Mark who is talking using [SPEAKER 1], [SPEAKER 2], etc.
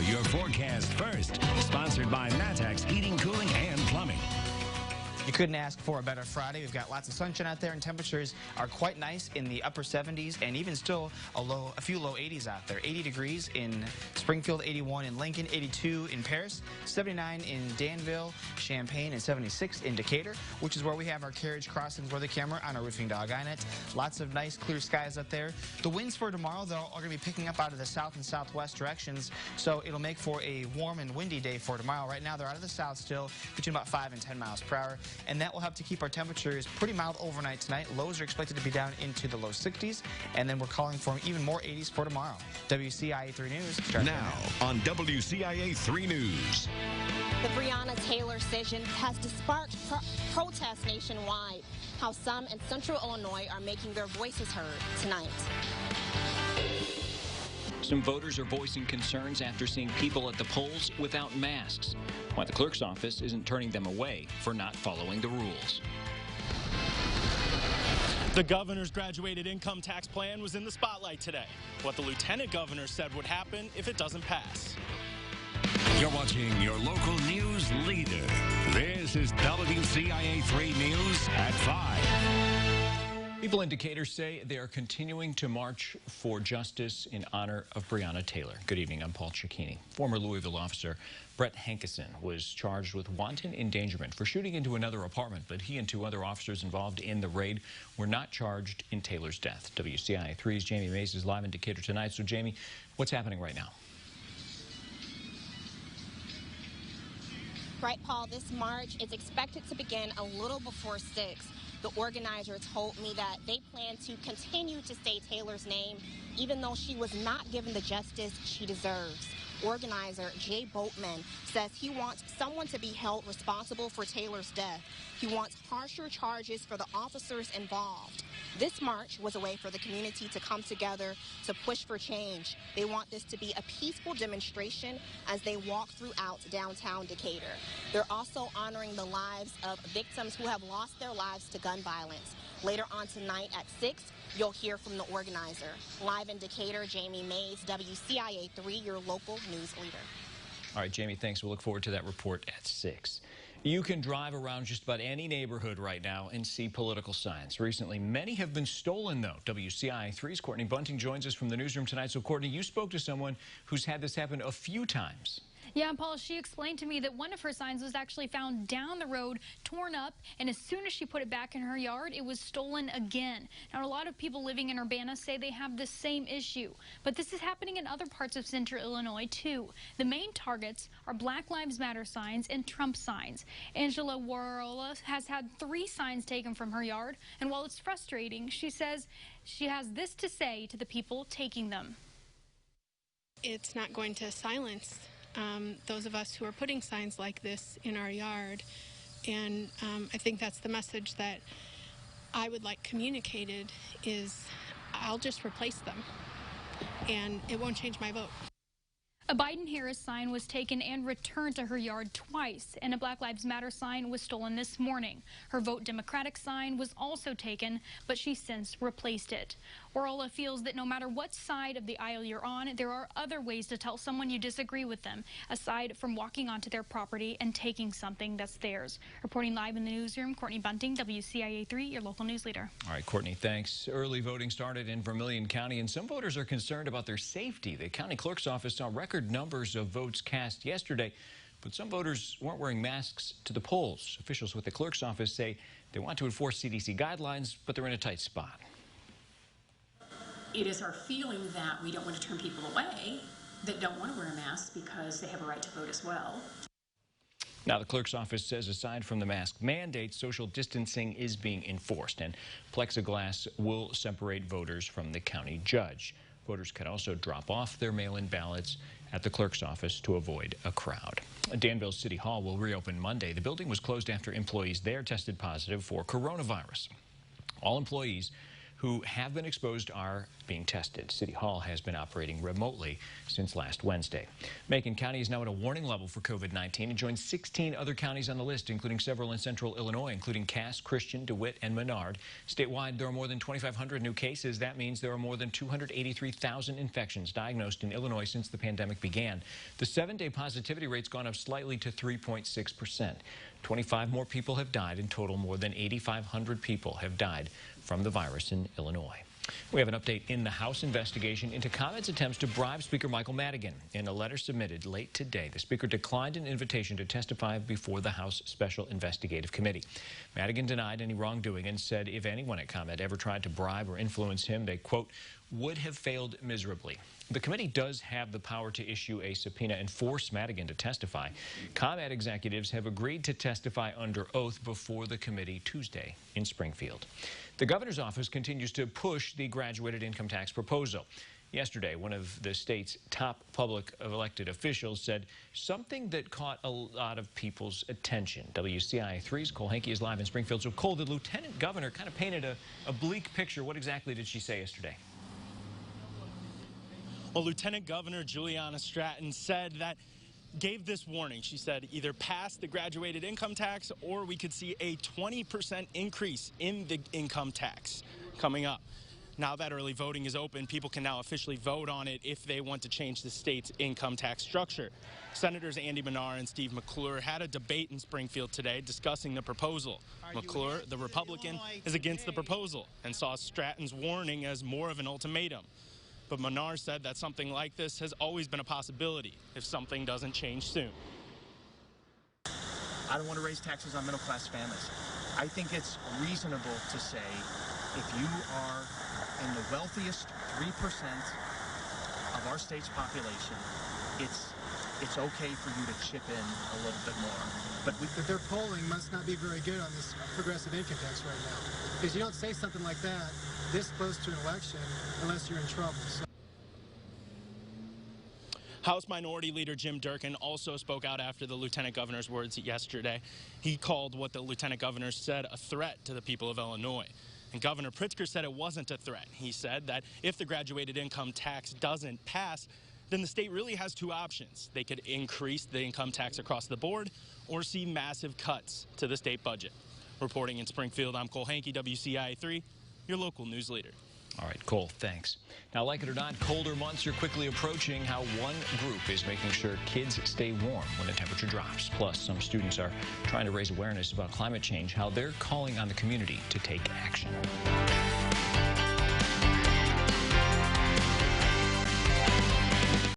[SPEAKER 1] your forecast first. Sponsored by Matex Heating, Cooling, and Plumbing.
[SPEAKER 2] You couldn't ask for a better Friday. We've got lots of sunshine out there, and temperatures are quite nice in the upper 70s, and even still a few low 80s out there. 80 degrees in Springfield, 81 in Lincoln, 82 in Paris, 79 in Danville, Champaign, and 76 in Decatur, which is where we have our carriage crossings weather camera on our Roofing Dog iNet. Lots of nice clear skies up there. The winds for tomorrow, though, are going to be picking up out of the south and southwest directions, so it'll make for a warm and windy day for tomorrow. Right now, they're out of the south still, between about 5 and 10 miles per hour. And that will help to keep our temperatures pretty mild overnight tonight. Lows are expected to be down into the low 60s, and then we're calling for even more 80s for tomorrow. WCIA 3 News.
[SPEAKER 1] Now on WCIA 3 News.
[SPEAKER 3] The Breonna Taylor decision has sparked protests nationwide. How some in central Illinois are making their voices heard tonight.
[SPEAKER 4] Some voters are voicing concerns after seeing people at the polls without masks, while the clerk's office isn't turning them away for not following the rules.
[SPEAKER 5] The governor's graduated income tax plan was in the spotlight today. What the lieutenant governor said would happen if it doesn't pass.
[SPEAKER 1] You're watching your local news leader. This is WCIA 3 News at 5.
[SPEAKER 4] People in Decatur say they are continuing to march for justice in honor of Breonna Taylor. Good evening, I'm Paul Cicchini. Former Louisville officer Brett Hankeson was charged with wanton endangerment for shooting into another apartment, but he and 2 other officers involved in the raid were not charged in Taylor's death. WCIA 3's Jamie Mays is live in Decatur tonight. So, Jamie, what's happening right now?
[SPEAKER 3] Right, Paul, this march is expected to begin a little before 6. The organizer told me that they plan to continue to say Taylor's name, even though she was not given the justice she deserves. Organizer Jay Boatman says he wants someone to be held responsible for Taylor's death. He wants harsher charges for the officers involved. This march was a way for the community to come together to push for change. They want this to be a peaceful demonstration as they walk throughout downtown Decatur. They're also honoring the lives of victims who have lost their lives to gun violence. Later on tonight at 6, you'll hear from the organizer. Live in Decatur, Jamie Mays, WCIA 3, your local news leader.
[SPEAKER 4] All right, Jamie, thanks. We'll look forward to that report at 6. You can drive around just about any neighborhood right now and see political signs. Recently, many have been stolen, though. WCIA 3's Courtney Bunting joins us from the newsroom tonight. So, Courtney, you spoke to someone who's had this happen a few times.
[SPEAKER 6] Yeah, and Paul, she explained to me that one of her signs was actually found down the road, torn up, and as soon as she put it back in her yard, it was stolen again. Now, a lot of people living in Urbana say they have the same issue, but this is happening in other parts of central Illinois, too. The main targets are Black Lives Matter signs and Trump signs. Angela Warola has had 3 signs taken from her yard, and while it's frustrating, she says she has this to say to the people taking them.
[SPEAKER 7] It's not going to silence those of us who are putting signs like this in our yard, and I think that's the message that I would like communicated is I'll just replace them, and it won't change my vote.
[SPEAKER 6] A Biden-Harris sign was taken and returned to her yard twice, and a Black Lives Matter sign was stolen this morning. Her Vote Democratic sign was also taken, but she since replaced it. Warola feels that no matter what side of the aisle you're on, there are other ways to tell someone you disagree with them, aside from walking onto their property and taking something that's theirs. Reporting live in the newsroom, Courtney Bunting, WCIA 3, your local news leader.
[SPEAKER 4] All right, Courtney, thanks. Early voting started in Vermilion County, and some voters are concerned about their safety. The county clerk's office saw record numbers of votes cast yesterday, but some voters weren't wearing masks to the polls. Officials with the clerk's office say they want to enforce CDC guidelines, but they're in a tight spot.
[SPEAKER 8] It is our feeling that we don't want to turn people away that don't want to wear a mask because they have a right to vote as well.
[SPEAKER 4] Now, the clerk's office says aside from the mask mandate, social distancing is being enforced, and plexiglass will separate voters from the county judge. Voters can also drop off their mail-in ballots at the clerk's office to avoid a crowd. Danville City Hall will reopen Monday. The building was closed after employees there tested positive for coronavirus. All employees who have been exposed are being tested. City Hall has been operating remotely since last Wednesday. Macon County is now at a warning level for COVID-19 and joins 16 other counties on the list, including several in central Illinois, including Cass, Christian, DeWitt, and Menard. Statewide, there are more than 2,500 new cases. That means there are more than 283,000 infections diagnosed in Illinois since the pandemic began. The 7-day positivity rate's gone up slightly to 3.6%. 25 more people have died. In total, more than 8,500 people have died from the virus in Illinois. We have an update in the House investigation into ComEd's attempts to bribe Speaker Michael Madigan. In a letter submitted late today, the Speaker declined an invitation to testify before the House Special Investigative Committee. Madigan denied any wrongdoing and said if anyone at ComEd ever tried to bribe or influence him, they, quote, would have failed miserably. The committee does have the power to issue a subpoena and force Madigan to testify. ComEd executives have agreed to testify under oath before the committee Tuesday in Springfield. The governor's office continues to push the graduated income tax proposal. Yesterday, one of the state's top public elected officials said something that caught a lot of people's attention. WCIA3's Cole Hankey is live in Springfield. So, Cole, the lieutenant governor kind of painted a bleak picture. What exactly did she say yesterday?
[SPEAKER 5] Well, Lieutenant Governor Juliana Stratton gave this warning. She said either pass the graduated income tax or we could see a 20% increase in the income tax coming up. Now that early voting is open, people can now officially vote on it if they want to change the state's income tax structure. Senators Andy Menard and Steve McClure had a debate in Springfield today discussing the proposal. McClure, the Republican, is against the proposal and saw Stratton's warning as more of an ultimatum. But Menard said that something like this has always been a possibility if something doesn't change soon.
[SPEAKER 9] I don't want to raise taxes on middle-class families. I think it's reasonable to say if you are in the wealthiest 3% of our state's population, it's okay for you to chip in a little bit more.
[SPEAKER 10] But their polling must not be very good on this progressive income tax right now. Because you don't say something like that this close to an election unless you're in trouble. So
[SPEAKER 5] House Minority Leader Jim Durkin also spoke out after the Lieutenant Governor's words yesterday. He called what the Lieutenant Governor said a threat to the people of Illinois. And Governor Pritzker said it wasn't a threat. He said that if the graduated income tax doesn't pass, then the state really has two options. They could increase the income tax across the board or see massive cuts to the state budget. Reporting in Springfield, I'm Cole Hankey, WCIA3, your local news leader.
[SPEAKER 4] All right, Cole, thanks. Now, like it or not, colder months are quickly approaching. How one group is making sure kids stay warm when the temperature drops. Plus, some students are trying to raise awareness about climate change, how they're calling on the community to take action.